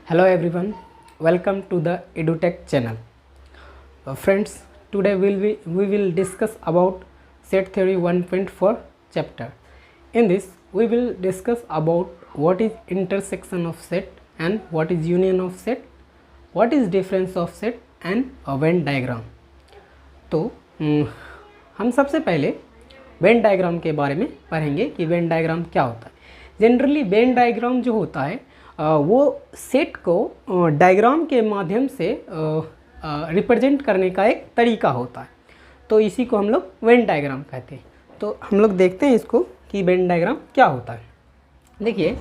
Hello everyone, welcome to the EduTech channel. Friends, today we will discuss about set theory 1.4 chapter. In this, we will discuss about what is intersection of set and what is union of set, what is difference of set and a Venn diagram. तो हम सबसे पहले Venn diagram के बारे में पढ़ेंगे कि Venn diagram क्या होता है. जनरली वेन डायग्राम जो होता है वो सेट को डायग्राम के माध्यम से रिप्रेजेंट करने का एक तरीका होता है. तो इसी को हम लोग वेन डायग्राम कहते हैं. तो हम लोग देखते हैं इसको कि वेन डायग्राम क्या होता है. देखिए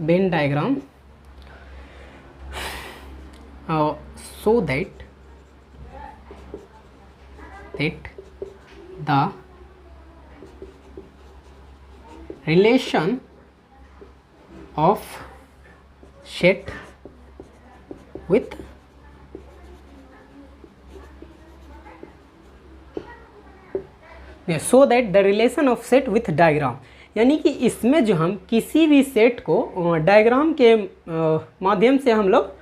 Venn diagram so that the relation of set with so that the relation of set with diagram, यानी कि इसमें जो हम किसी भी सेट को डायग्राम के माध्यम से हम लोग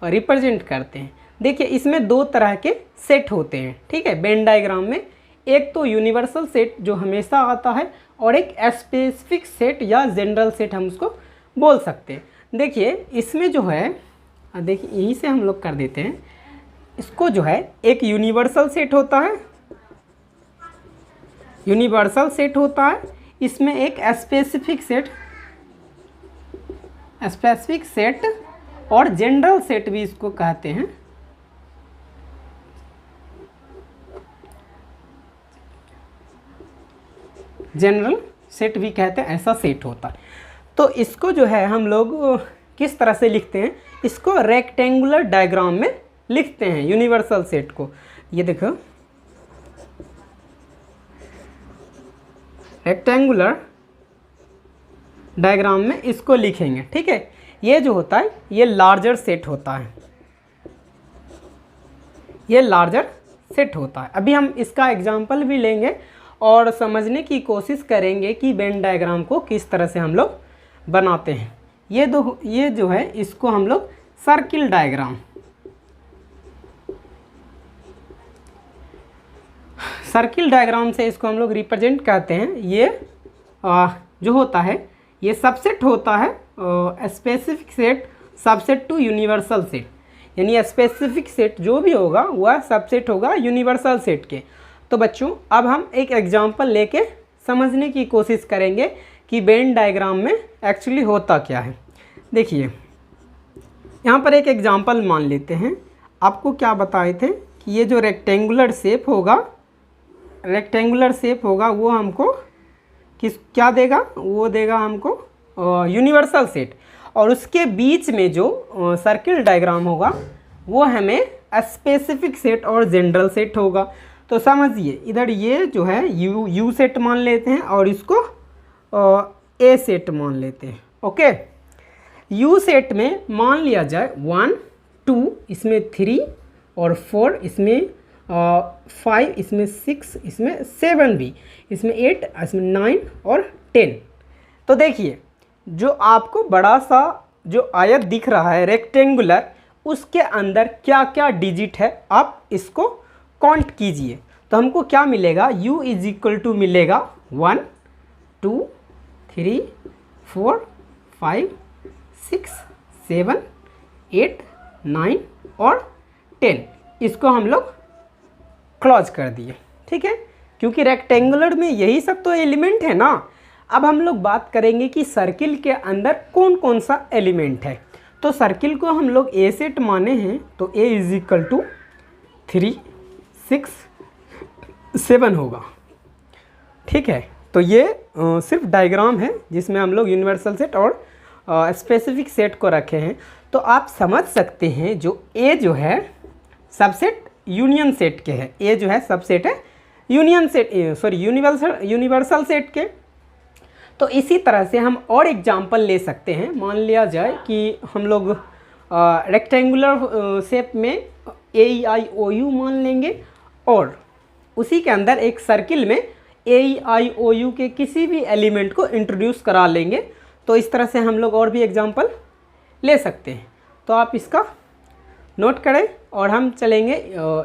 रिप्रेजेंट करते हैं. देखिए इसमें दो तरह के सेट होते हैं. ठीक है, वेन डायग्राम में एक तो यूनिवर्सल सेट जो हमेशा आता है और एक स्पेसिफिक सेट या जनरल सेट हम उसको बोल सकते हैं. देखिए इसमें जो है, देखिए यहीं से हम लोग कर देते हैं. इसको जो है एक यूनिवर्सल सेट होता है, इसमें एक स्पेसिफिक सेट और जनरल सेट भी इसको कहते हैं. जनरल सेट भी कहते हैं, ऐसा सेट होता है. तो इसको जो है हम लोग किस तरह से लिखते हैं, इसको रेक्टेंगुलर डायग्राम में लिखते हैं यूनिवर्सल सेट को. ये देखो रेक्टेंगुलर डायग्राम में इसको लिखेंगे. ठीक है, ये जो होता है ये लार्जर सेट होता है, अभी हम इसका एग्जांपल भी लेंगे और समझने की कोशिश करेंगे कि वेन डायग्राम को किस तरह से हम लोग बनाते हैं. ये जो है इसको हम लोग सर्किल डायग्राम से इसको हम लोग रिप्रेजेंट करते हैं. ये जो होता है ये सबसेट होता है specific set subset to universal set, यानी स्पेसिफिक सेट जो भी होगा वह सबसेट होगा यूनिवर्सल सेट के. तो बच्चों अब हम एक एग्जांपल लेके समझने की कोशिश करेंगे कि वेन डायग्राम में एक्चुअली होता क्या है. देखिए यहाँ पर एक एग्जांपल मान लेते हैं. आपको क्या बताए थे कि ये जो रेक्टेंगुलर शेप होगा वो हमको क्या देगा, वो देगा हमको यूनिवर्सल सेट, और उसके बीच में जो सर्किल डायग्राम होगा वो हमें स्पेसिफिक सेट और जनरल सेट होगा. तो समझिए इधर ये जो है यू सेट मान लेते हैं और इसको ए सेट मान लेते हैं. ओके, यू सेट में मान लिया जाए 1 2 इसमें 3 और 4 इसमें 5 इसमें 6 इसमें 7 भी, इसमें 8 इसमें 9 और 10. तो देखिए जो आपको बड़ा सा जो आयत दिख रहा है रेक्टेंगुलर, उसके अंदर क्या क्या डिजिट है आप इसको काउंट कीजिए. तो हमको क्या मिलेगा, u इज इक्वल टू मिलेगा 1 2 3 4 5 6 7 8 9 और 10. इसको हम लोग क्लोज कर दिए. ठीक है, क्योंकि रेक्टेंगुलर में यही सब तो एलिमेंट है ना. अब हम लोग बात करेंगे कि सर्किल के अंदर कौन कौन सा एलिमेंट है. तो सर्किल को हम लोग ए सेट माने हैं, तो ए इज इक्वल टू 3 6 7 होगा. ठीक है, तो ये सिर्फ डायग्राम है जिसमें हम लोग यूनिवर्सल सेट और स्पेसिफिक सेट को रखे हैं. तो आप समझ सकते हैं जो ए जो है सबसेट यूनियन सेट के है, ए जो है सबसेट है यूनिवर्सल सेट के. तो इसी तरह से हम और एग्जांपल ले सकते हैं. मान लिया जाए कि हम लोग रेक्टेंगुलर शेप में AEIOU मान लेंगे और उसी के अंदर एक सर्किल में AEIOU के किसी भी एलिमेंट को इंट्रोड्यूस करा लेंगे। तो इस तरह से हम लोग और भी एग्जाम्पल ले सकते हैं। तो आप इसका नोट करें और हम चलेंगे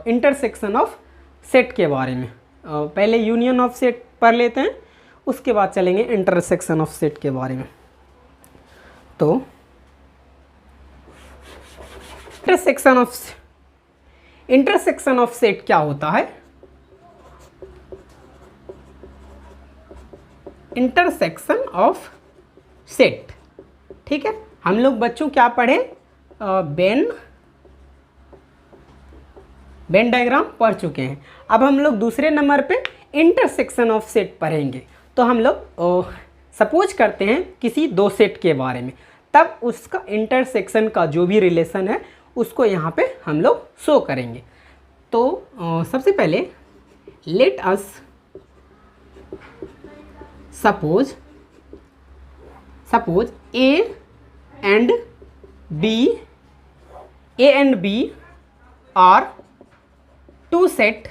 इंटरसेक्शन ऑफ सेट के बारे में। पहले यूनियन ऑफ सेट पढ़ लेते हैं, उसके बाद चलेंगे इंटरसेक्शन ऑफ सेट के बारे में। तो इंटरसेक्शन ऑफ सेट क्या होता है? इंटरसेक्शन ऑफ सेट, ठीक है। हम लोग बच्चों क्या पढ़े? वेन डायग्राम पढ़ चुके हैं। अब हम लोग दूसरे नंबर पे इंटरसेक्शन ऑफ सेट पढ़ेंगे। तो हम लोग सपोज करते हैं किसी दो सेट के बारे में, तब उसका इंटरसेक्शन का जो भी रिलेशन है उसको यहाँ पे हम लोग शो करेंगे। तो सबसे पहले late us suppose A and B are two set,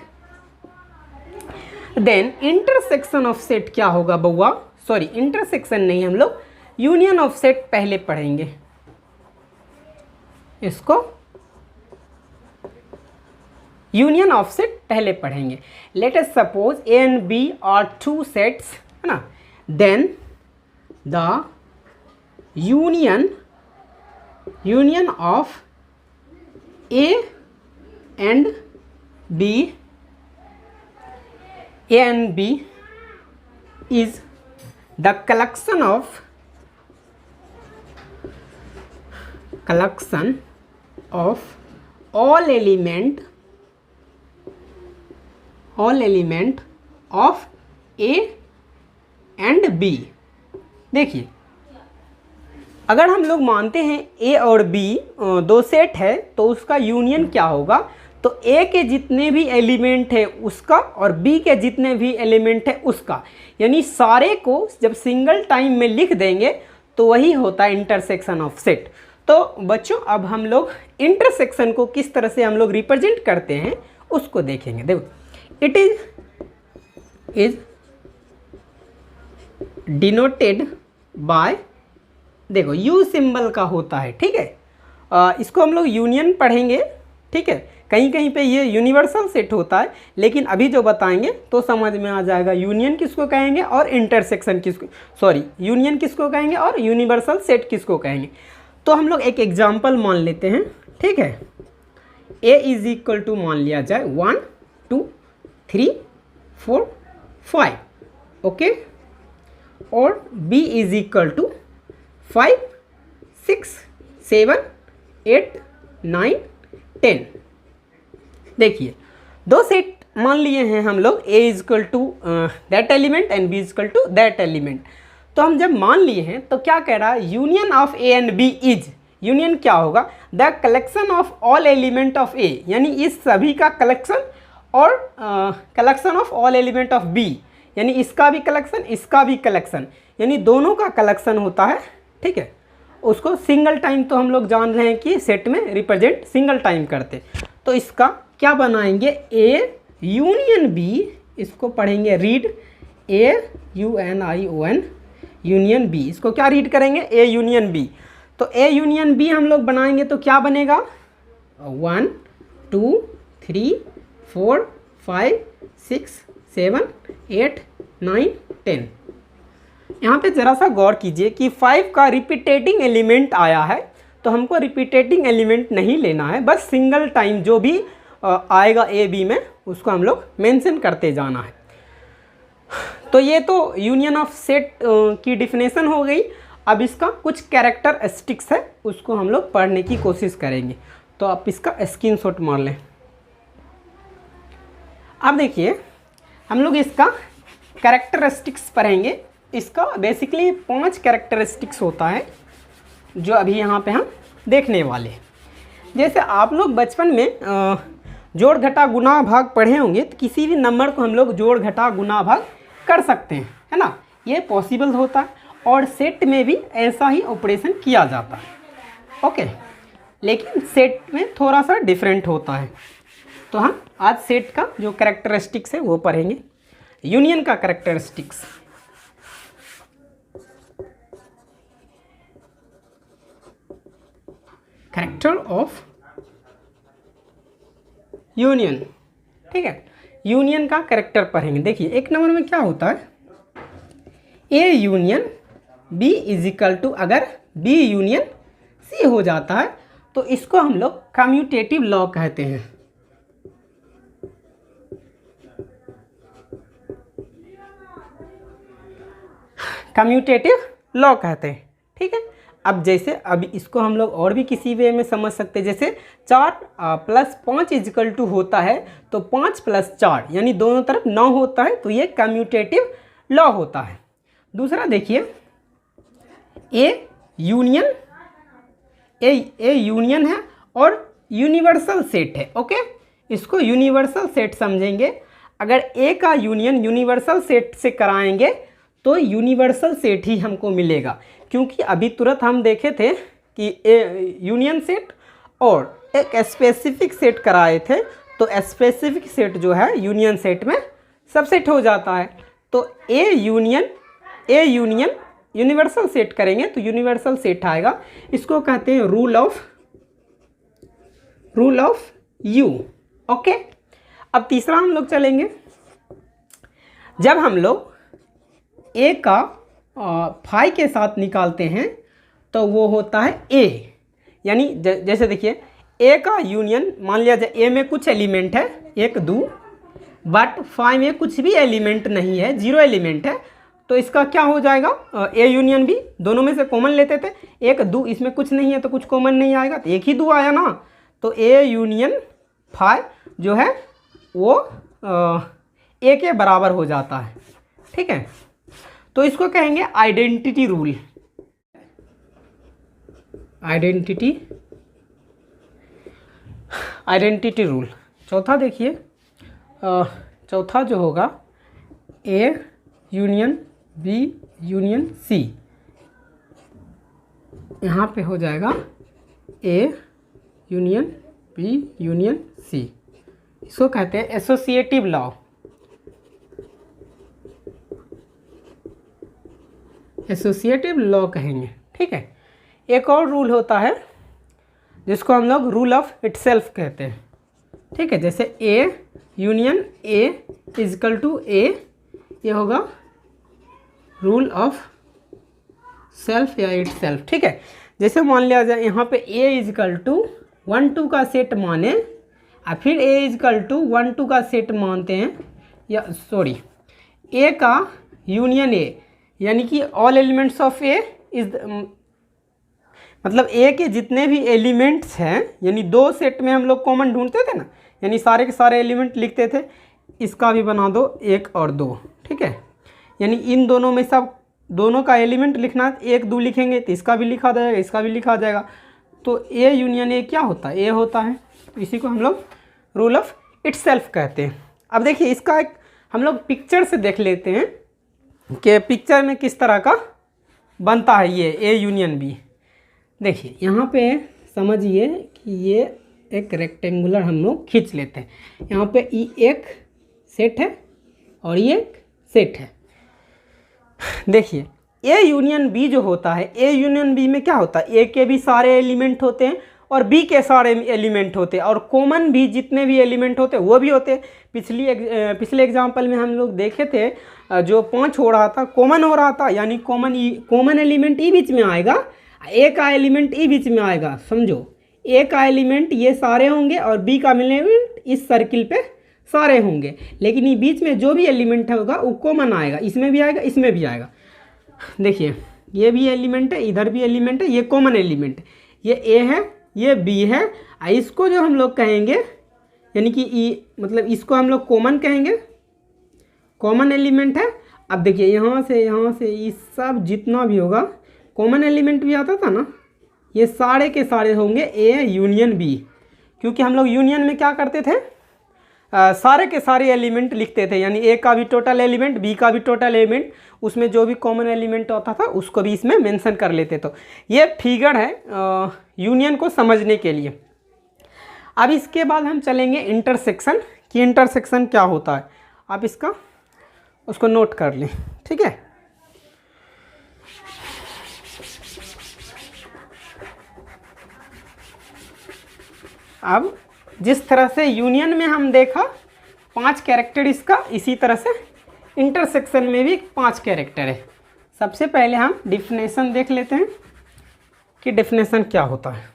then intersection of set क्या होगा बउआ? सॉरी, इंटरसेक्शन नहीं, हम लोग यूनियन ऑफ सेट पहले पढ़ेंगे। इसको यूनियन ऑफ सेट पहले पढ़ेंगे। Let us suppose A and B are two sets, है ना। Then the union of A and B is the collection of all element of A and B। देखिए, अगर हम लोग मानते हैं A और B दो सेट है तो उसका यूनियन क्या होगा? तो A के जितने भी एलिमेंट है उसका और B के जितने भी एलिमेंट है उसका, यानी सारे को जब सिंगल टाइम में लिख देंगे तो वही होता है इंटरसेक्शन ऑफ सेट। तो बच्चों, अब हम लोग इंटरसेक्शन को किस तरह से हम लोग रिप्रेजेंट करते हैं उसको देखेंगे। देखो, इट इज डिनोटेड बाय, देखो यू सिंबल का होता है, ठीक है। इसको हम लोग यूनियन पढ़ेंगे, ठीक है। कहीं कहीं पे ये यूनिवर्सल सेट होता है, लेकिन अभी जो बताएंगे तो समझ में आ जाएगा यूनियन किसको कहेंगे और इंटरसेक्शन किसको, सॉरी, यूनियन किसको कहेंगे और यूनिवर्सल सेट किसको कहेंगे। तो हम लोग एक एग्जाम्पल मान लेते हैं, ठीक है। A इज इक्वल टू मान लिया जाए 1 2 3 4 5, ओके, और B इज इक्वल टू 5 6 7 8 9 10। देखिए, दो सेट मान लिए हैं हम लोग, A is equal to that element and B is equal to that element. तो हम जब मान लिए हैं तो क्या कह रहा है? Union of A and B is, union क्या होगा? The collection of all element of A, यानी इस सभी का कलेक्शन, और collection of all element of B, यानी इसका भी कलेक्शन इसका भी कलेक्शन, यानी दोनों का कलेक्शन होता है, ठीक है। उसको सिंगल टाइम तो हम लोग जान रहे हैं कि सेट में रिप्रेजेंट सिंगल टाइम करते। तो इसका क्या बनाएंगे? A यूनियन B, इसको पढ़ेंगे रीड AUNION यूनियन B। इसको क्या रीड करेंगे? A union B। तो A यूनियन B हम लोग बनाएंगे तो क्या बनेगा? 1 2 3 4 5 6 7 8 9 10। यहाँ पे ज़रा सा गौर कीजिए कि 5 का रिपीटेटिंग एलिमेंट आया है, तो हमको रिपीटेटिंग एलिमेंट नहीं लेना है, बस सिंगल टाइम जो भी आएगा A B में उसको हम लोग मेंशन करते जाना है। तो ये तो यूनियन ऑफ सेट की डिफिनेशन हो गई। अब इसका कुछ कैरेक्टरिस्टिक्स है, उसको हम लोग पढ़ने की कोशिश करेंगे। तो आप इसका स्क्रीनशॉट मार लें। अब देखिए, हम लोग इसका कैरेक्टरिस्टिक्स पढ़ेंगे। इसका बेसिकली 5 कैरेक्टरिस्टिक्स होता है जो अभी यहाँ पे हम देखने वाले हैं। जैसे आप लोग बचपन में जोड़ घटा गुना भाग पढ़े होंगे, तो किसी भी नंबर को हम लोग जोड़ घटा गुना भाग कर सकते हैं, है ना। ये पॉसिबल होता है और सेट में भी ऐसा ही ऑपरेशन किया जाता है, ओके। लेकिन सेट में थोड़ा सा डिफरेंट होता है। तो हम आज सेट का जो कैरेक्टरिस्टिक्स है वो पढ़ेंगे। यूनियन का कैरेक्टरिस्टिक्स। कैरेक्टर ऑफ यूनियन, ठीक है, यूनियन का कैरेक्टर पढ़ेंगे। देखिए एक नंबर में क्या होता है, A union B is equal to, अगर बी यूनियन सी हो जाता है तो इसको हम लोग कम्यूटेटिव लॉ कहते हैं। कम्यूटेटिव लॉ कहते हैं, ठीक है। अब जैसे अब इसको हम लोग और भी किसी वे में समझ सकते हैं, जैसे 4 + 5 इजिकल टू होता है तो 5 + 4 यानी दोनों तरफ 9 होता है, तो ये कम्यूटेटिव लॉ होता है। दूसरा देखिए, ए यूनियन है और यूनिवर्सल सेट है, ओके, इसको यूनिवर्सल सेट समझेंगे। अगर ए का यूनियन यूनिवर्सल सेट से कराएंगे तो यूनिवर्सल सेट ही हमको मिलेगा, क्योंकि अभी तुरंत हम देखे थे कि ए यूनियन सेट और एक स्पेसिफिक सेट कराए थे, तो स्पेसिफिक सेट जो है यूनियन सेट में सबसेट हो जाता है। तो ए यूनियन यूनिवर्सल सेट करेंगे तो यूनिवर्सल सेट आएगा, इसको कहते हैं रूल ऑफ यू, ओके। अब तीसरा हम लोग चलेंगे, जब हम लोग ए का फाई के साथ निकालते हैं तो वो होता है ए, यानी जैसे देखिए ए का यूनियन, मान लिया जाए ए में कुछ एलिमेंट है 1 2, बट फाई में कुछ भी एलिमेंट नहीं है, 0 एलिमेंट है, तो इसका क्या हो जाएगा, ए यूनियन बी, दोनों में से कॉमन लेते थे, 1 2 इसमें कुछ नहीं है तो कुछ कॉमन नहीं आएगा, तो 1 ही 2 आया ना, तो ए यूनियन फाई जो है वो ए के बराबर हो जाता है, ठीक है। तो इसको कहेंगे आइडेंटिटी रूल। Identity rule. चौथा देखिए, चौथा जो होगा A union B union C, यहाँ पे हो जाएगा A union B union C, इसको कहते हैं एसोसिएटिव लॉ। एसोसिएटिव लॉ कहेंगे, ठीक है। एक और रूल होता है जिसको हम लोग रूल ऑफ इटसेल्फ कहते हैं, ठीक है। जैसे A union A is equal to A, ये होगा रूल ऑफ सेल्फ या इटसेल्फ, ठीक है। जैसे मान लिया जाए यहाँ पे ए इजकल टू 1 2 का सेट माने और फिर ए इजकल टू 1 2 का सेट मानते हैं, या सॉरी ए का यूनियन ए, यानी कि all elements of A is, मतलब ए के जितने भी एलिमेंट्स हैं, यानी 2 सेट में हम लोग कॉमन ढूंढते थे ना, यानी सारे के सारे एलिमेंट लिखते थे, इसका भी बना दो 1 और 2, ठीक है। यानी इन दोनों में सब दोनों का एलिमेंट लिखना, 1 2 लिखेंगे तो इसका भी लिखा जाएगा, इसका भी लिखा जाएगा, तो ए यूनियन ए क्या होता है, ए होता है, तो इसी को हम लोग रूल ऑफ इटसेल्फ कहते हैं। अब देखिए इसका एक हम लोग पिक्चर से देख लेते हैं कि पिक्चर में किस तरह का बनता है ये ए यूनियन बी। देखिए यहाँ पे समझिए कि ये एक रेक्टेंगुलर हम लोग खींच लेते हैं, यहाँ पे ई एक सेट है और ये एक सेट है। देखिए ए यूनियन बी जो होता है, ए यूनियन बी में क्या होता है, ए के भी सारे एलिमेंट होते हैं और बी के सारे एलिमेंट होते हैं, और कॉमन भी जितने भी एलिमेंट होते हैं वो भी होते हैं। पिछले एग्जांपल में हम लोग देखे थे, जो 5 हो रहा था कॉमन हो रहा था, यानी कॉमन एलिमेंट ई बीच में आएगा, ए का एलिमेंट ई बीच में आएगा, समझो ए का एलिमेंट ये सारे होंगे और बी का एलिमेंट इस सर्किल पे सारे होंगे, लेकिन ये बीच में जो भी एलिमेंट होगा वो कॉमन आएगा, इसमें भी आएगा इसमें भी आएगा। देखिए ये भी एलिमेंट है, इधर भी एलिमेंट है, ये कॉमन एलिमेंट, ये ए है ये बी है, इसको जो हम लोग कहेंगे यानी कि ई, मतलब इसको हम लोग कॉमन कहेंगे, कॉमन एलिमेंट है। अब देखिए यहाँ से ये सब जितना भी होगा कॉमन एलिमेंट भी आता था ना, ये सारे के सारे होंगे ए यूनियन बी, क्योंकि हम लोग यूनियन में क्या करते थे, सारे के सारे एलिमेंट लिखते थे, यानी ए का भी टोटल एलिमेंट बी का भी टोटल एलिमेंट, उसमें जो भी कॉमन एलिमेंट होता था उसको भी इसमें मेंशन कर लेते। तो ये फिगर है यूनियन को समझने के लिए। अब इसके बाद हम चलेंगे इंटरसेक्शन, कि इंटरसेक्शन क्या होता है। आप इसका उसको नोट कर लें, ठीक है। अब जिस तरह से यूनियन में हम देखा 5 कैरेक्टर इसका, इसी तरह से इंटरसेक्शन में भी 5 कैरेक्टर है। सबसे पहले हम डिफिनेशन देख लेते हैं कि डिफिनेशन क्या होता है।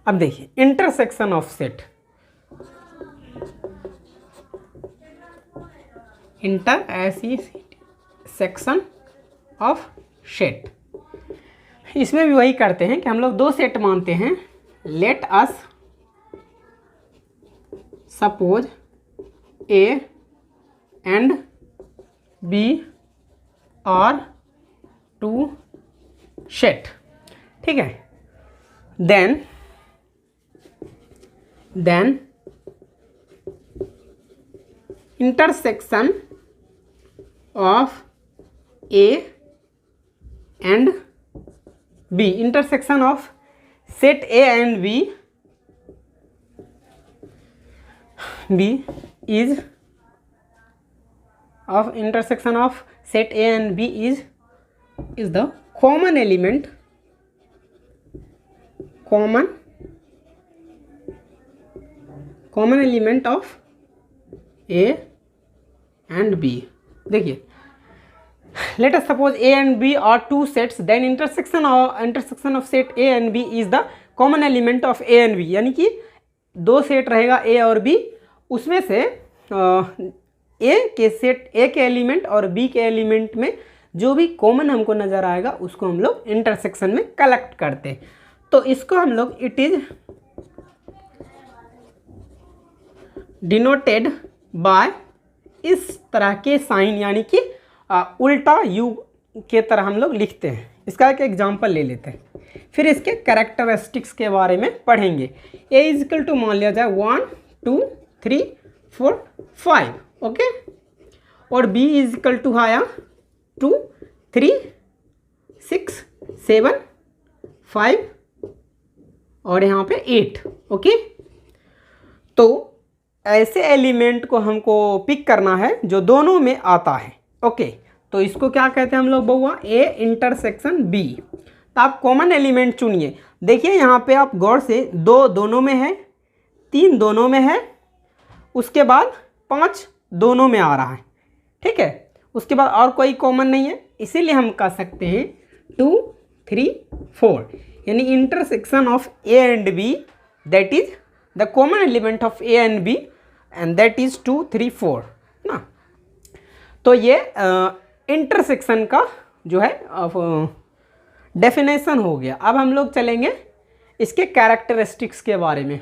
अब देखिए intersection of set, intersection of set, इसमें भी वही करते हैं कि हम लोग 2 सेट मानते हैं। Let us suppose A and B are 2 sets, ठीक है। Then intersection of A and B, intersection of set A and B is of intersection of set A and B is the common element of A and B। देखिए let us suppose A and B are 2 sets, then intersection of set A and B is the common element of A and B, यानी कि 2 set रहेगा A और B, उसमें से A के set A के element और B के एलिमेंट में जो भी कॉमन हमको नज़र आएगा उसको हम लोग इंटरसेक्शन में कलेक्ट करते हैं। तो इसको हम लोग इट इज डिनोटेड बाय इस तरह के साइन, यानी कि उल्टा यू के तरह हम लोग लिखते हैं। इसका एक एग्जांपल ले लेते हैं, फिर इसके कैरेक्टरिस्टिक्स के बारे में पढ़ेंगे। ए इज इक्वल टू मान लिया जाए 1 2 3 4 5, ओके, और बी इज इक्वल टू आया 2 3 6 7 5 और यहाँ पे 8, ओके। तो ऐसे एलिमेंट को हमको पिक करना है जो दोनों में आता है, ओके। तो इसको क्या कहते हैं हम लोग बउआ, ए इंटरसेक्शन बी। तो आप कॉमन एलिमेंट चुनिए। देखिए यहाँ पे आप गौर से 2 दोनों में है, 3 दोनों में है, उसके बाद 5 दोनों में आ रहा है, ठीक है। उसके बाद और कोई कॉमन नहीं है, इसीलिए हम कह सकते हैं 2 3 4, यानी intersection of A and B, that is the common element of A and B and that is 2 3 4 ना। तो ये इंटरसेक्शन का जो है डेफिनेशन हो गया। अब हम लोग चलेंगे इसके कैरेक्टरिस्टिक्स के बारे में।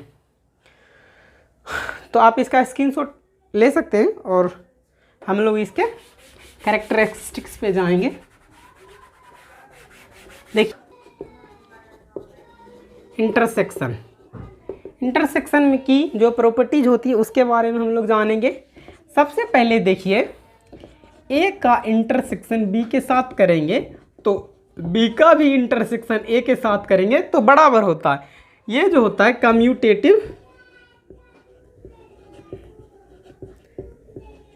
तो आप इसका स्क्रीनशॉट ले सकते हैं और हम लोग इसके कैरेक्टरिस्टिक्स पे जाएंगे। देखिए इंटरसेक्शन में की जो प्रॉपर्टीज होती है उसके बारे में हम लोग जानेंगे। सबसे पहले देखिए ए का इंटरसेक्शन बी के साथ करेंगे तो बी का भी इंटरसेक्शन ए के साथ करेंगे तो बराबर होता है। ये जो होता है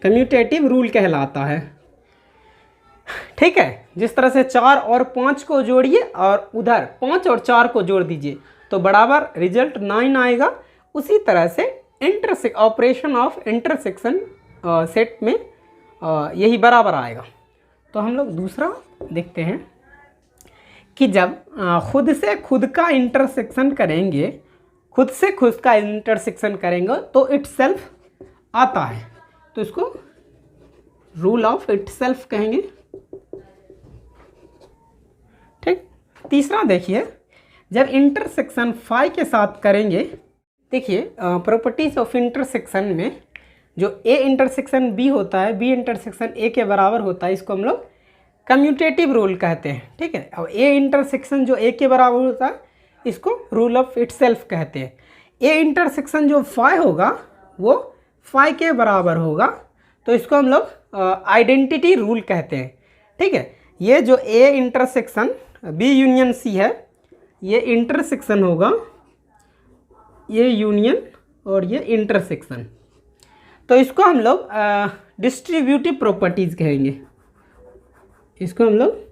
कम्यूटेटिव रूल कहलाता है, ठीक है। जिस तरह से 4 और 5 को जोड़िए और उधर 5 और 4 को जोड़ दीजिए तो बराबर रिजल्ट 9 आएगा। उसी तरह से ऑपरेशन ऑफ इंटरसेक्शन सेट में यही बराबर आएगा। तो हम लोग दूसरा देखते हैं कि जब खुद से खुद का इंटरसेक्शन करेंगे, तो इटसेल्फ आता है, तो इसको रूल ऑफ इटसेल्फ कहेंगे, ठीक। तीसरा देखिए जब इंटरसेक्शन फाई के साथ करेंगे, देखिए प्रॉपर्टीज ऑफ इंटरसेक्शन में जो ए इंटरसेक्शन बी होता है, बी इंटरसेक्शन ए के बराबर होता है, इसको हम लोग कम्यूटेटिव रूल कहते हैं, ठीक है। और ए इंटरसेक्शन जो ए के बराबर होता है इसको रूल ऑफ इटसेल्फ कहते हैं। ए इंटरसेक्शन जो फाई होगा वो फाई के बराबर होगा, तो इसको हम लोग आइडेंटिटी रूल कहते हैं, ठीक है। ये जो A intersection B union C है, ये इंटरसेक्शन होगा, ये यूनियन और ये इंटरसेक्शन। तो इसको हम लोग डिस्ट्रीब्यूटिव प्रॉपर्टीज़ कहेंगे। इसको हम लोग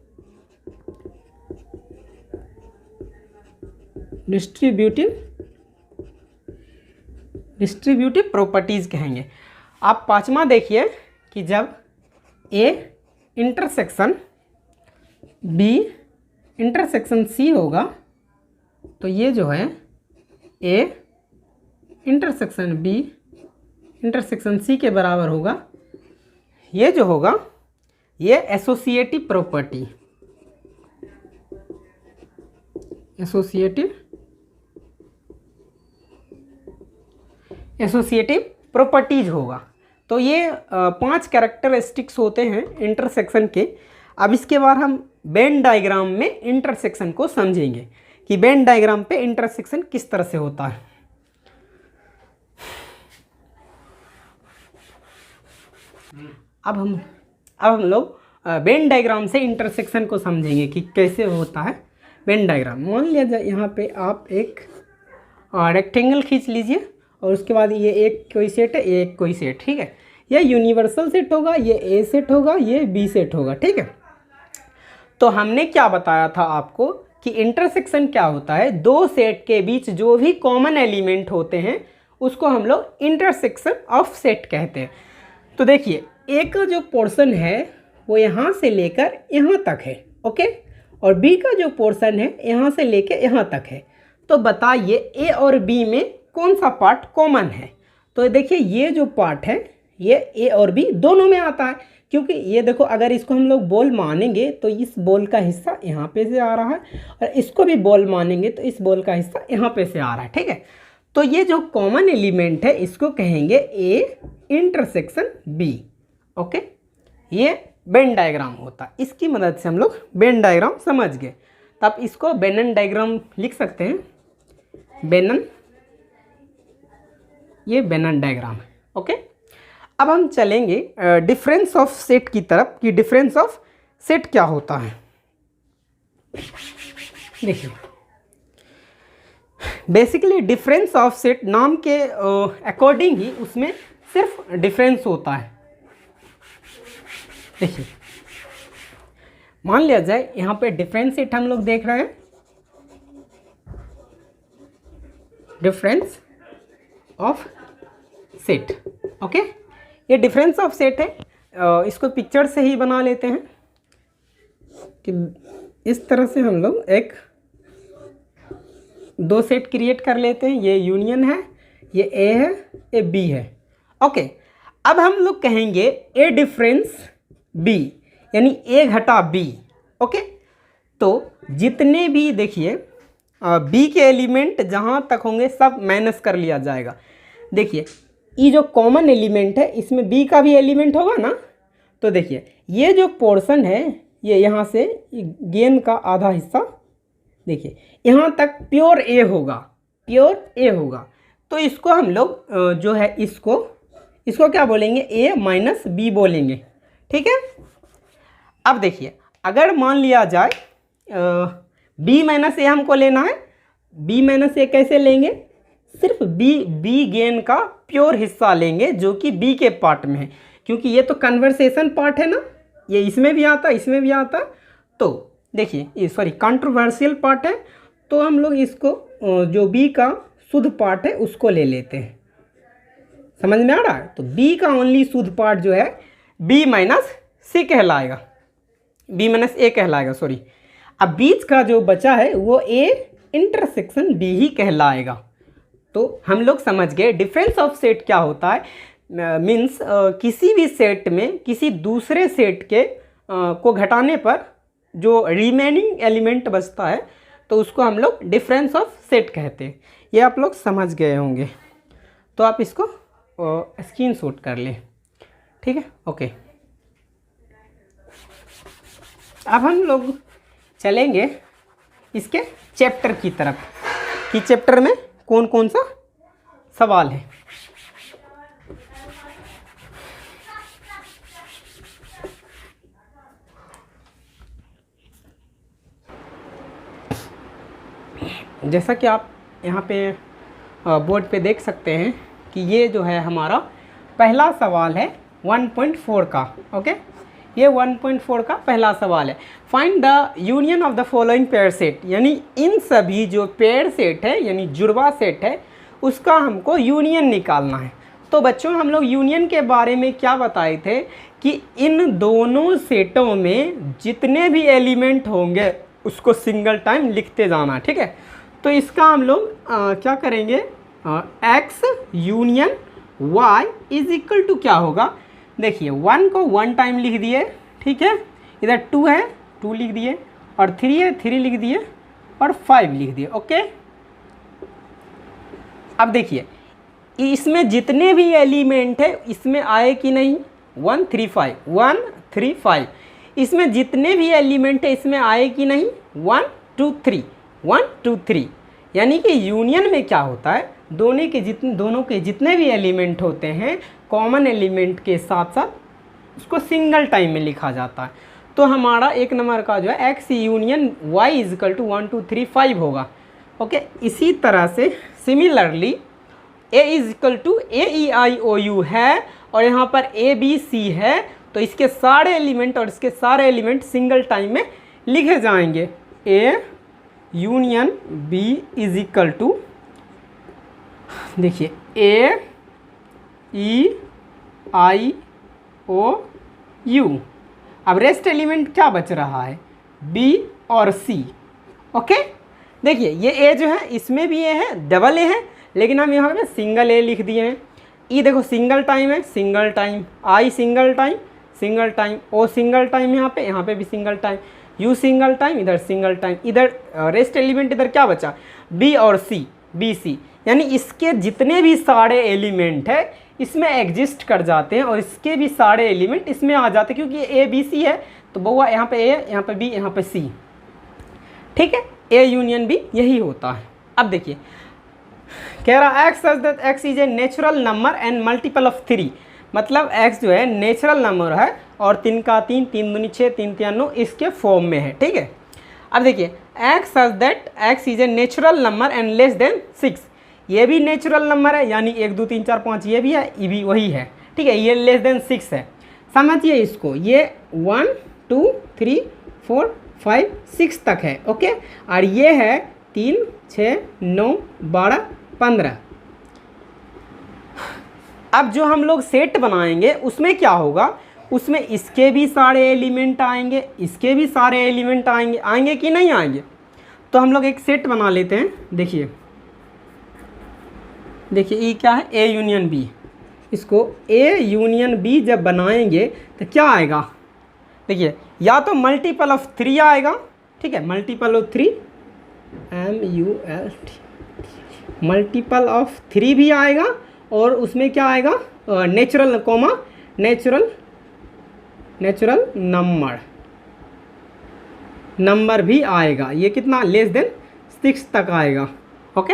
डिस्ट्रीब्यूटिव प्रॉपर्टीज़ कहेंगे। आप पांचवा देखिए कि जब A intersection B intersection C होगा तो ये जो है A intersection B intersection C के बराबर होगा। ये जो होगा ये एसोसिएटिव प्रॉपर्टी, एसोसिएटिव प्रॉपर्टीज होगा। तो ये 5 कैरेक्टरिस्टिक्स होते हैं इंटरसेक्शन के। अब इसके बाद हम वेन डायग्राम में इंटरसेक्शन को समझेंगे कि वेन डायग्राम पे इंटरसेक्शन किस तरह से होता है। अब हम लोग वेन डायग्राम से इंटरसेक्शन को समझेंगे कि कैसे होता है वेन डायग्राम। मान लिया जाए यहाँ पे आप एक रेक्टेंगल खींच लीजिए और उसके बाद ये एक कोई सेट है, एक कोई सेट, ठीक है। ये यूनिवर्सल सेट होगा, ये ए सेट होगा, ये बी सेट होगा, ठीक है। तो हमने क्या बताया था आपको कि इंटरसेक्शन क्या होता है, दो सेट के बीच जो भी कॉमन एलिमेंट होते हैं उसको हम लोग इंटरसेक्शन ऑफ सेट कहते हैं। तो देखिए ए का जो पोर्शन है वो यहाँ से लेकर यहाँ तक है, ओके, और बी का जो पोर्शन है यहाँ से लेकर यहाँ तक है। तो बताइए ए और बी में कौन सा पार्ट कॉमन है। तो देखिए ये जो पार्ट है ये ए और बी दोनों में आता है, क्योंकि ये देखो अगर इसको हम लोग बॉल मानेंगे तो इस बॉल का हिस्सा यहाँ पे से आ रहा है और इसको भी बॉल मानेंगे तो इस बॉल का हिस्सा यहाँ पे से आ रहा है, ठीक है। तो ये जो कॉमन एलिमेंट है इसको कहेंगे ए इंटरसेक्शन बी, ओके। ये वेन डायग्राम होता है, इसकी मदद से हम लोग वेन डायग्राम समझ गए। तो आप इसको बेनन डायग्राम लिख सकते हैं, बेनन, ये बेनन डायग्राम है, ओके। अब हम चलेंगे डिफरेंस ऑफ सेट की तरफ कि डिफरेंस ऑफ सेट क्या होता है। देखिए बेसिकली डिफरेंस ऑफ सेट नाम के अकॉर्डिंग ही उसमें सिर्फ डिफरेंस होता है। देखिए मान लिया जाए यहाँ पे डिफरेंस सेट हम लोग देख रहे हैं, डिफरेंस ऑफ सेट, ओके। ये डिफरेंस ऑफ सेट है, इसको पिक्चर से ही बना लेते हैं कि इस तरह से हम लोग एक दो सेट क्रिएट कर लेते हैं। ये यूनियन है, ये ए है, ये बी है, ओके। अब हम लोग कहेंगे ए डिफरेंस बी, यानी ए घटा बी, ओके। तो जितने भी देखिए बी के एलिमेंट जहाँ तक होंगे सब माइनस कर लिया जाएगा। देखिए ये जो कॉमन एलिमेंट है इसमें बी का भी एलिमेंट होगा ना, तो देखिए ये जो पोर्शन है ये यहाँ से गेन का आधा हिस्सा, देखिए यहाँ तक प्योर ए होगा, प्योर ए होगा। तो इसको हम लोग जो है इसको क्या बोलेंगे, ए माइनस बी बोलेंगे, ठीक है। अब देखिए अगर मान लिया जाए बी माइनस ए हमको लेना है, बी माइनस ए कैसे लेंगे, सिर्फ बी गेन का प्योर हिस्सा लेंगे जो कि बी के पार्ट में है, क्योंकि ये तो कन्वर्सेशन पार्ट है ना, ये इसमें भी आता, इसमें भी आता। तो देखिए ये सॉरी कंट्रोवर्शियल पार्ट है, तो हम लोग इसको जो बी का शुद्ध पार्ट है उसको ले लेते हैं। समझ में आ रहा है। तो बी का ओनली शुद्ध पार्ट जो है बी माइनस सी कहलाएगा, बी माइनस ए कहलाएगा, सॉरी। अब बीच का जो बचा है वो ए इंटरसेक्शन बी ही कहलाएगा। तो हम लोग समझ गए डिफरेंस ऑफ सेट क्या होता है। मीन्स किसी भी सेट में किसी दूसरे सेट के को घटाने पर जो रिमेनिंग एलिमेंट बचता है तो उसको हम लोग डिफरेंस ऑफ सेट कहते हैं। ये आप लोग समझ गए होंगे, तो आप इसको स्क्रीनशॉट कर लें, ठीक है, ओके। अब हम लोग चलेंगे इसके चैप्टर की तरफ कि चैप्टर में कौन कौन सा सवाल है। जैसा कि आप यहाँ पे बोर्ड पे देख सकते हैं कि ये जो है हमारा पहला सवाल है 1.4 का। ओके, ये 1.4 का पहला सवाल है। Find the union of the following pair set, यानी इन सभी जो पेयर सेट है यानी जुड़वा सेट है उसका हमको यूनियन निकालना है। तो बच्चों हम लोग यूनियन के बारे में क्या बताए थे कि इन दोनों सेटों में जितने भी एलिमेंट होंगे उसको सिंगल टाइम लिखते जाना, ठीक है। तो इसका हम लोग क्या करेंगे, x union y is equal to क्या होगा, देखिए 1 को 1 टाइम लिख दिए, ठीक है, इधर 2 है 2 लिख दिए, और 3 है 3 लिख दिए, और 5 लिख दिए। ओके, अब देखिए इसमें जितने भी एलिमेंट है इसमें आए कि नहीं, 1 3 5 1 3 5, इसमें जितने भी एलिमेंट है इसमें आए कि नहीं, 1 2 3 1 2 3, यानी कि यूनियन में क्या होता है, दोनों के जितने भी एलिमेंट होते हैं कॉमन एलिमेंट के साथ साथ उसको सिंगल टाइम में लिखा जाता है। तो हमारा एक नंबर का जो है x union y is equal to 1 2 3 5 होगा। ओके, इसी तरह से similarly a is equal to a e i o u है, और यहाँ पर a b c है, तो इसके सारे एलिमेंट और इसके सारे एलिमेंट सिंगल टाइम में लिखे जाएंगे। a union b is equal to, देखिए a e i o u, अब रेस्ट एलिमेंट क्या बच रहा है, b और c। ओके, देखिए ये a जो है इसमें भी a है, डबल a है, लेकिन हम यहाँ पे सिंगल a लिख दिए हैं। e देखो सिंगल टाइम है, single time, i single time, single time, o single time, यहाँ पे भी single time, u single time, इधर सिंगल टाइम, इधर रेस्ट एलिमेंट इधर क्या बचा, b और c, b c, यानी इसके जितने भी सारे एलिमेंट है इसमें एग्जिस्ट कर जाते हैं और इसके भी सारे एलिमेंट इसमें आ जाते हैं, क्योंकि ये a b c है तो बउआ यहाँ पे a, यहाँ पे b, यहाँ पे c, ठीक है। a यूनियन b यही होता है। अब देखिए कह रहा x such that x is a natural number and multiple of 3, मतलब x जो है नेचुरल नंबर है और 3 का 3, 3 दूनी 6, 3 3 9 इसके फॉर्म में है, ठीक है। अब देखिए x such that x is a natural number and less than 6, ये भी नेचुरल नंबर है, यानी 1 2 3 4 5 ये भी है, ये भी वही है, ठीक है, ये लेस देन 6 है। समझिए इसको, ये 1 2 3 4 5 6 तक है। ओके, और ये है 3 6 9 12 15। अब जो हम लोग सेट बनाएंगे उसमें क्या होगा, उसमें इसके भी सारे एलिमेंट आएंगे, इसके भी सारे एलिमेंट आएंगे, आएंगे कि नहीं आएंगे। तो हम लोग एक सेट बना लेते हैं। देखिए ये क्या है, a यूनियन b, इसको a यूनियन b जब बनाएंगे तो क्या आएगा, देखिए या तो मल्टीपल ऑफ 3 आएगा, ठीक है, multiple of 3 MULT, multiple of 3 भी आएगा, और उसमें क्या आएगा, नेचुरल कॉमा नेचुरल नंबर भी आएगा। ये कितना, लेस देन 6 तक आएगा। ओके,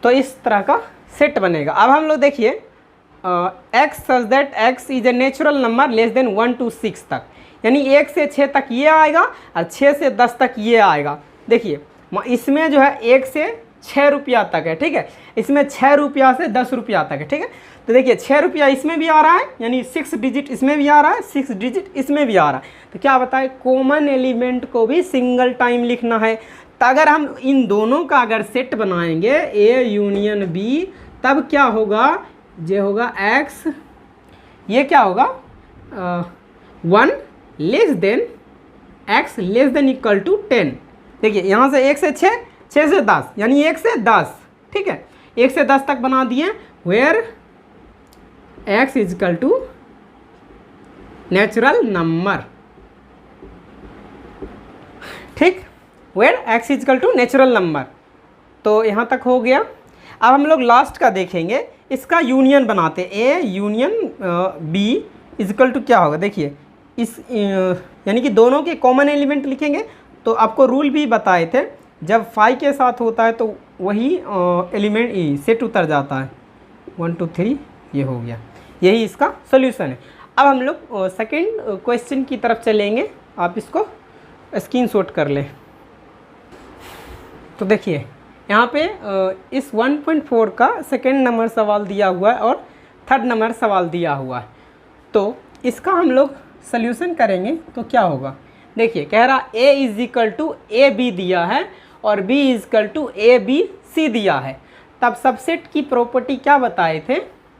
तो इस तरह का सेट बनेगा। अब हम लोग देखिए x such that x is a natural number less than 1 to 6 तक, यानी 1 से 6 तक ये आएगा और 6 से 10 तक ये आएगा। देखिए इसमें जो है 1 से 6 रुपया तक है, ठीक है, इसमें 6 रुपया से 10 रुपया तक है, ठीक है। तो देखिए 6 रुपया इसमें भी आ रहा है, यानी 6 डिजिट इसमें भी आ रहा है, 6 डिजिट इसमें भी आ रहा है। तो क्या बताए, कॉमन एलिमेंट को भी सिंगल टाइम लिखना है। तो अगर हम इन दोनों का अगर सेट बनाएंगे a यूनियन b, तब क्या होगा, ये होगा x, ये क्या होगा 1 less than x less than equal to 10। देखिए यहाँ से 1 से 6, 6 से 10, यानी 1 से 10, ठीक है, 1 से 10 तक बना दिए, where x is equal to natural number, ठीक, where x is equal to natural number. तो यहाँ तक हो गया। अब हम लोग लास्ट का देखेंगे, इसका यूनियन बनाते हैं, a union b is equal to क्या होगा। देखिए इस यानी कि दोनों के कॉमन एलिमेंट लिखेंगे। तो आपको रूल भी बताए थे, जब 5 के साथ होता है तो वही एलिमेंट सेट उतर जाता है। 1 2 3 ये हो गया, यही इसका सोल्यूशन है। अब हम लोग सेकेंड क्वेश्चन की तरफ चलेंगे, आप इसको स्क्रीनशॉट कर लें। तो देखिए यहाँ पे इस 1.4 का सेकेंड नंबर सवाल दिया हुआ है और थर्ड नंबर सवाल दिया हुआ है। तो इसका हम लोग सल्यूशन करेंगे तो क्या होगा, देखिए कह रहा a is equal to A B दिया है और b is equal to A B C दिया है। तब सबसेट की प्रॉपर्टी क्या बताए थे,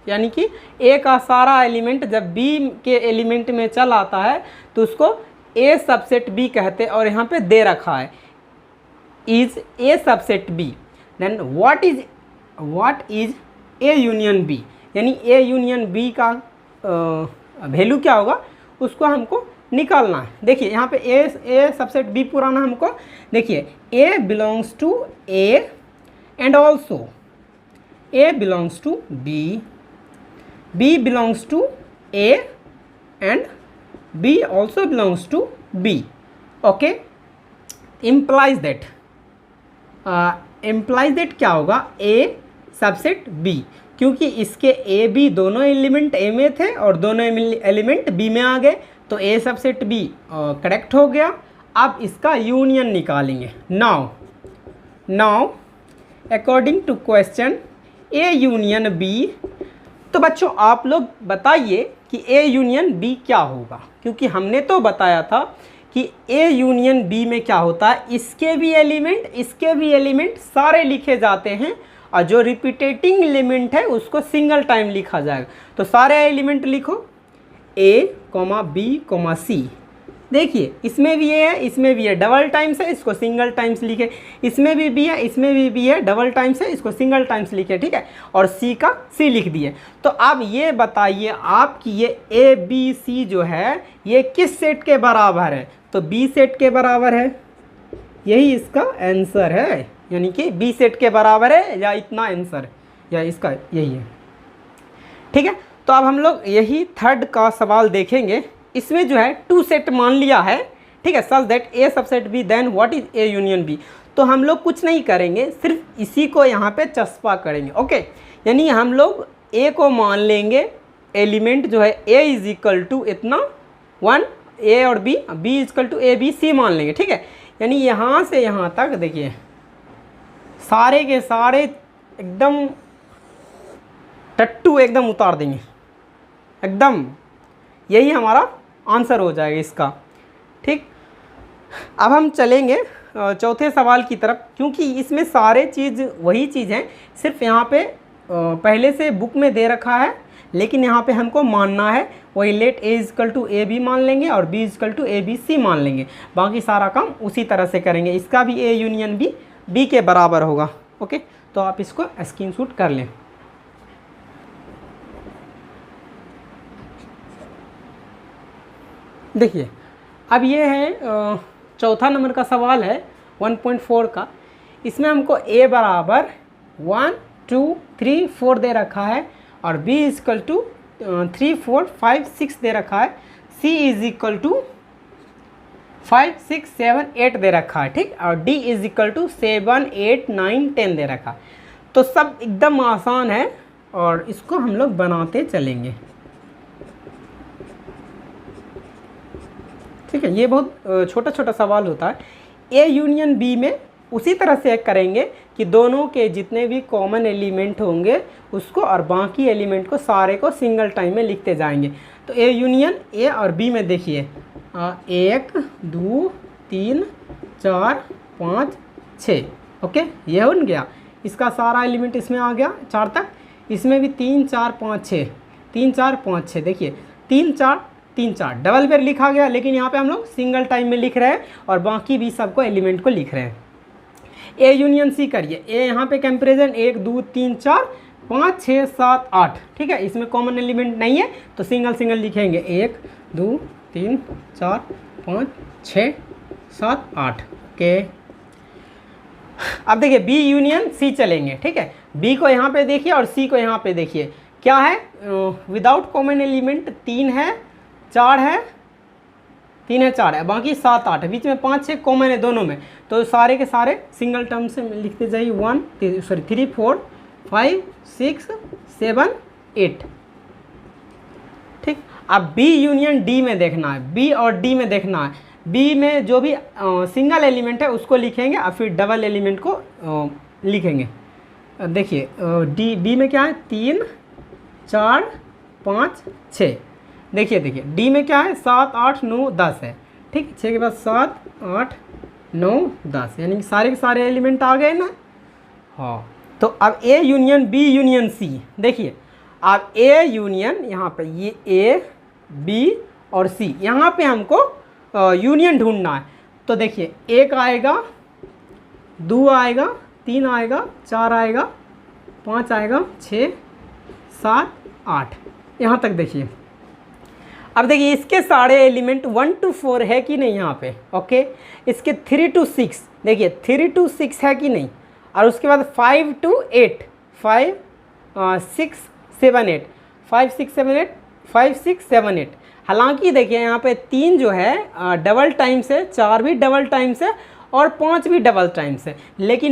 यानी कि a का सारा एलिमेंट जब b के एलिमेंट में चल आता है तो उसको a सबसेट b कहते हैं, और यहाँ पे दे रखा है is a subset b, then what is a union b, यानी a यूनियन b का वैल्यू क्या होगा उसको हमको निकालना है। देखिए यहाँ पे a सबसेट b पुराना हमको, देखिए a belongs to a and also a belongs to b, b belongs to a and b also belongs to b। Okay, implies that क्या होगा a सबसेट b, क्योंकि इसके a b दोनों element a में थे और दोनों एलिमेंट b में आ गए तो a सबसेट b करेक्ट हो गया। अब इसका यूनियन निकालेंगे। Now according to question a union b, तो बच्चों आप लोग बताइए कि a यूनियन b क्या होगा, क्योंकि हमने तो बताया था कि a यूनियन b में क्या होता है, इसके भी एलिमेंट सारे लिखे जाते हैं और जो रिपीटेटिंग एलिमेंट है उसको सिंगल टाइम लिखा जाएगा। तो सारे एलिमेंट लिखो a, b, c। देखिए इसमें भी a है, इसमें भी है, डबल टाइम्स है, इसको सिंगल टाइम्स लिखे, इसमें भी b है, इसमें भी b है, डबल टाइम्स है, इसको सिंगल टाइम्स लिखे, ठीक है, और c का c लिख दिए। तो अब ये बताइए आपकी ये a b c जो है ये किस सेट के बराबर है, तो b सेट के बराबर है, यही इसका आंसर है, यानी कि b सेट के बराबर है या इतना आंसर या इसका यही है, ठीक है। तो अब हम लोग यही थर्ड का सवाल देखेंगे। इसमें जो है टू सेट मान लिया है, ठीक है, such that a subset b then what is a union b। तो हम लोग कुछ नहीं करेंगे, सिर्फ इसी को यहाँ पे चस्पा करेंगे। ओके, यानी हम लोग a को मान लेंगे एलिमेंट जो है a इज इक्वल टू इतना 1 a और b is equal to a b c मान लेंगे, ठीक है। यानी यहाँ से यहाँ तक देखिए सारे के सारे एकदम टट्टू एकदम उतार देंगे, एकदम यही हमारा आंसर हो जाएगा इसका, ठीक। अब हम चलेंगे चौथे सवाल की तरफ, क्योंकि इसमें सारे चीज़ वही चीज़ हैं, सिर्फ यहाँ पे पहले से बुक में दे रखा है, लेकिन यहाँ पे हमको मानना है वही let a equal to A B मान लेंगे और b equal to A B C मान लेंगे, बाकी सारा काम उसी तरह से करेंगे। इसका भी a यूनियन b के बराबर होगा। ओके, तो आप इसको स्क्रीनशॉट कर लें। देखिए अब ये है चौथा नंबर का सवाल है 1.4 का। इसमें हमको a बराबर 1 2 3 4 दे रखा है और b इजकल टू 3 4 5 6 दे रखा है, c इज इक्वल टू 5 6 7 8 दे रखा है, ठीक, और d इज इक्वल टू 7 8 9 10 दे रखा है। तो सब एकदम आसान है और इसको हम लोग बनाते चलेंगे, ठीक है। ये बहुत छोटा छोटा सवाल होता है। a यूनियन b में उसी तरह से करेंगे कि दोनों के जितने भी कॉमन एलिमेंट होंगे उसको और बाकी एलिमेंट को सारे को सिंगल टाइम में लिखते जाएंगे। तो a यूनियन a और b में देखिए 1 2 3 4 5 6, ओके, ये हो गया, इसका सारा एलिमेंट इसमें आ गया 4 तक, इसमें भी 3 4 5 6 3 4 5 6, देखिए 3 4 3 4 डबल पेयर लिखा गया, लेकिन यहाँ पे हम लोग सिंगल टाइम में लिख रहे हैं और बाकी भी सबको एलिमेंट को लिख रहे हैं। ए यूनियन सी करिए, ए यहाँ पे कंपेरिजन 1 2 3 4 5 6 7 8, ठीक है, इसमें कॉमन एलिमेंट नहीं है तो सिंगल सिंगल लिखेंगे 1 2 3 4 5 6 7 8 के। अब देखिए बी यूनियन सी चलेंगे, ठीक है, बी को यहाँ पे देखिए और सी को यहाँ पे देखिए, क्या है विदाउट कॉमन एलिमेंट 3 है 4 है 3 है 4 है, बाकी 7 8 है, बीच में 5 6 कॉमन है दोनों में, तो सारे के सारे सिंगल टर्म से लिखते जाइए 3 4 5 6 7 8, ठीक। अब बी यूनियन डी में देखना है, बी और डी में देखना है, बी में जो भी सिंगल एलिमेंट है उसको लिखेंगे और फिर डबल एलिमेंट को लिखेंगे। देखिए डी में क्या है 3 4 5 6। देखिए डी में क्या है 7 8 9 10 है, ठीक। 6 के बाद 7 8 9 10, यानी कि सारे के सारे एलिमेंट आ गए ना। हाँ, तो अब A union B union C. देखिए अब ए यूनियन, यहाँ पे ये ए बी और सी, यहाँ पे हमको यूनियन ढूंढना है। तो देखिए 1 आएगा, 2 आएगा, 3 आएगा, 4 आएगा, 5 आएगा, 6 7 8, यहाँ तक देखिए। अब देखिए इसके सारे एलिमेंट 1 to 4 है कि नहीं यहाँ पे, ओके। इसके 3 to 6, देखिए 3 to 6 है कि नहीं। और उसके बाद 5 to 8, 5 6 7 8, 5 6 7 8, 5 6 7 8। हालांकि देखिए यहाँ पे 3 जो है डबल टाइम से, 4 भी डबल टाइम से और 5 भी डबल टाइम से, लेकिन